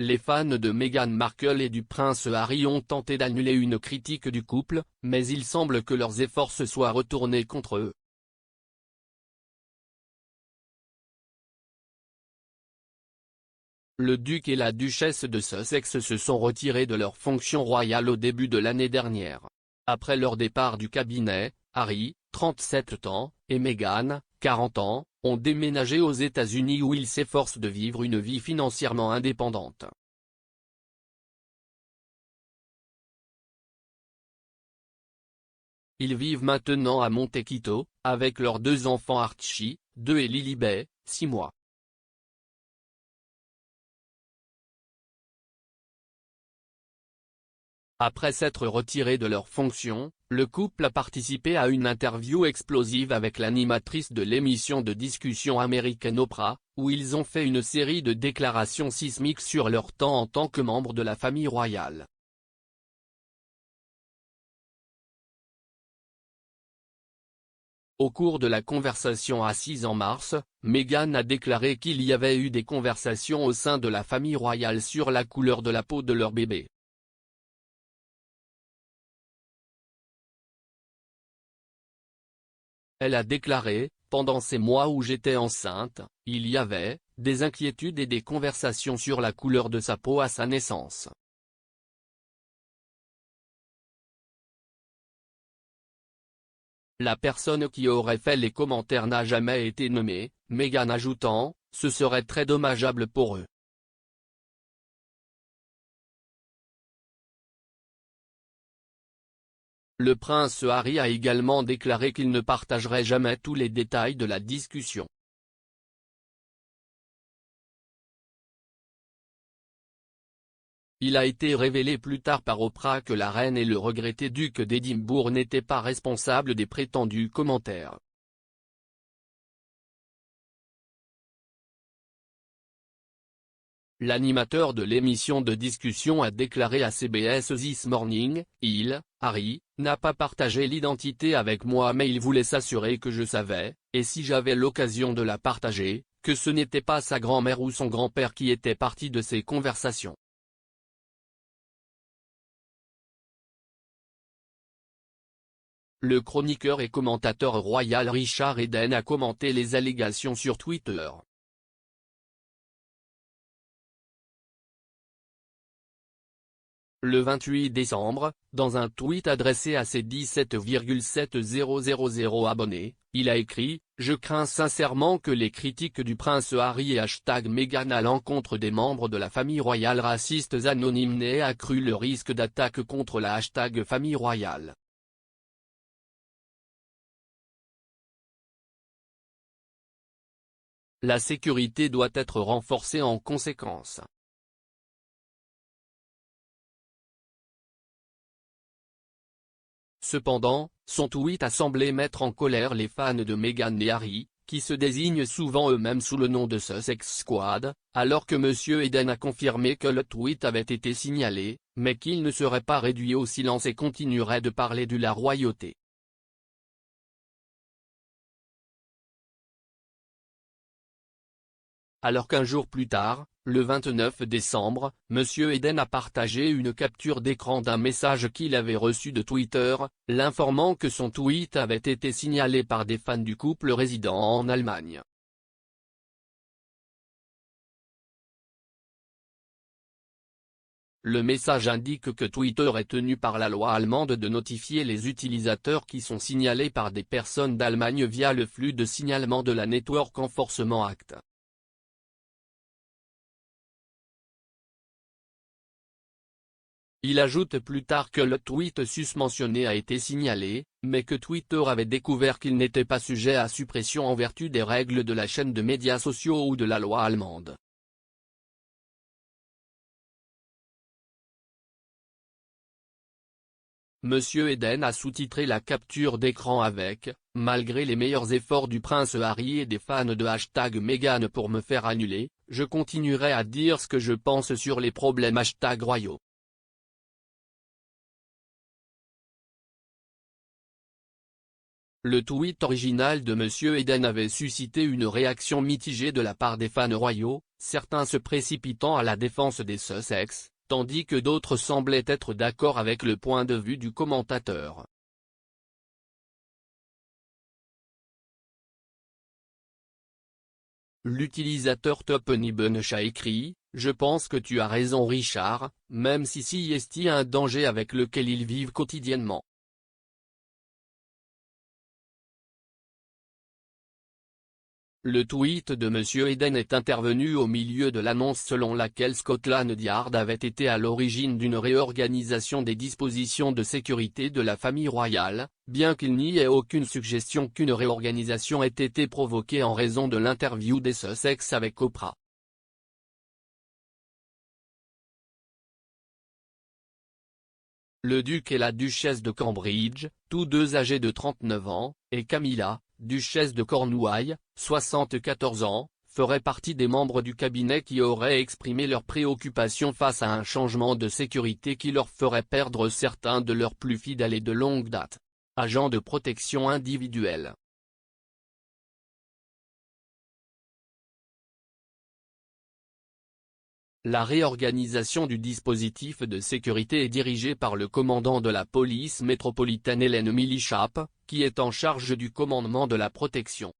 Les fans de Meghan Markle et du prince Harry ont tenté d'annuler une critique du couple, mais il semble que leurs efforts se soient retournés contre eux. Le duc et la duchesse de Sussex se sont retirés de leurs fonctions royales au début de l'année dernière. Après leur départ du cabinet, Harry, 37 ans, et Meghan, 40 ans, ont déménagé aux États-Unis où ils s'efforcent de vivre une vie financièrement indépendante. Ils vivent maintenant à Montecito, avec leurs deux enfants Archie, 2 et Lilibet, 6 mois. Après s'être retiré de leurs fonctions, le couple a participé à une interview explosive avec l'animatrice de l'émission de discussion américaine Oprah, où ils ont fait une série de déclarations sismiques sur leur temps en tant que membres de la famille royale. Au cours de la conversation assise en mars, Meghan a déclaré qu'il y avait eu des conversations au sein de la famille royale sur la couleur de la peau de leur bébé. Elle a déclaré, « Pendant ces mois où j'étais enceinte, il y avait, des inquiétudes et des conversations sur la couleur de sa peau à sa naissance. » La personne qui aurait fait les commentaires n'a jamais été nommée, Meghan ajoutant, « Ce serait très dommageable pour eux. » Le prince Harry a également déclaré qu'il ne partagerait jamais tous les détails de la discussion. Il a été révélé plus tard par Oprah que la reine et le regretté duc d'Édimbourg n'étaient pas responsables des prétendus commentaires. L'animateur de l'émission de discussion a déclaré à CBS This Morning, « Harry, n'a pas partagé l'identité avec moi mais il voulait s'assurer que je savais, et si j'avais l'occasion de la partager, que ce n'était pas sa grand-mère ou son grand-père qui étaient partie de ces conversations. » Le chroniqueur et commentateur royal Richard Eden a commenté les allégations sur Twitter. Le 28 décembre, dans un tweet adressé à ses 17,7000 abonnés, il a écrit « Je crains sincèrement que les critiques du prince Harry et #Meghan à l'encontre des membres de la famille royale racistes anonymes n'aient accru le risque d'attaque contre la #famille royale. » La sécurité doit être renforcée en conséquence. Cependant, son tweet a semblé mettre en colère les fans de Meghan et Harry, qui se désignent souvent eux-mêmes sous le nom de Sussex Squad, alors que M. Eden a confirmé que le tweet avait été signalé, mais qu'il ne serait pas réduit au silence et continuerait de parler de la royauté. Alors qu'un jour plus tard, le 29 décembre, M. Eden a partagé une capture d'écran d'un message qu'il avait reçu de Twitter, l'informant que son tweet avait été signalé par des fans du couple résidant en Allemagne. Le message indique que Twitter est tenu par la loi allemande de notifier les utilisateurs qui sont signalés par des personnes d'Allemagne via le flux de signalement de la Network Enforcement Act. Il ajoute plus tard que le tweet susmentionné a été signalé, mais que Twitter avait découvert qu'il n'était pas sujet à suppression en vertu des règles de la chaîne de médias sociaux ou de la loi allemande. M. Eden a sous-titré la capture d'écran avec « Malgré les meilleurs efforts du prince Harry et des fans de #Meghan pour me faire annuler, je continuerai à dire ce que je pense sur les problèmes #royaux. » Le tweet original de M. Eden avait suscité une réaction mitigée de la part des fans royaux, certains se précipitant à la défense des Sussex, tandis que d'autres semblaient être d'accord avec le point de vue du commentateur. L'utilisateur TopNibbench a écrit: « Je pense que tu as raison Richard, même si est un danger avec lequel ils vivent quotidiennement. » Le tweet de M. Eden est intervenu au milieu de l'annonce selon laquelle Scotland Yard avait été à l'origine d'une réorganisation des dispositions de sécurité de la famille royale, bien qu'il n'y ait aucune suggestion qu'une réorganisation ait été provoquée en raison de l'interview des Sussex avec Oprah. Le duc et la duchesse de Cambridge, tous deux âgés de 39 ans, et Camilla, duchesse de Cornouailles, 74 ans, feraient partie des membres du cabinet qui auraient exprimé leurs préoccupations face à un changement de sécurité qui leur ferait perdre certains de leurs plus fidèles et de longue date. Agents de protection individuelle. La réorganisation du dispositif de sécurité est dirigée par le commandant de la police métropolitaine Hélène Millishap, qui est en charge du commandement de la protection.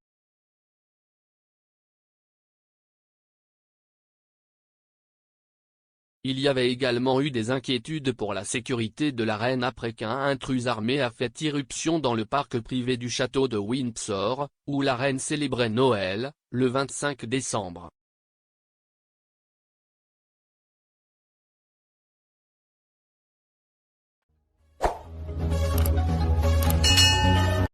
Il y avait également eu des inquiétudes pour la sécurité de la reine après qu'un intrus armé a fait irruption dans le parc privé du château de Windsor, où la reine célébrait Noël, le 25 décembre.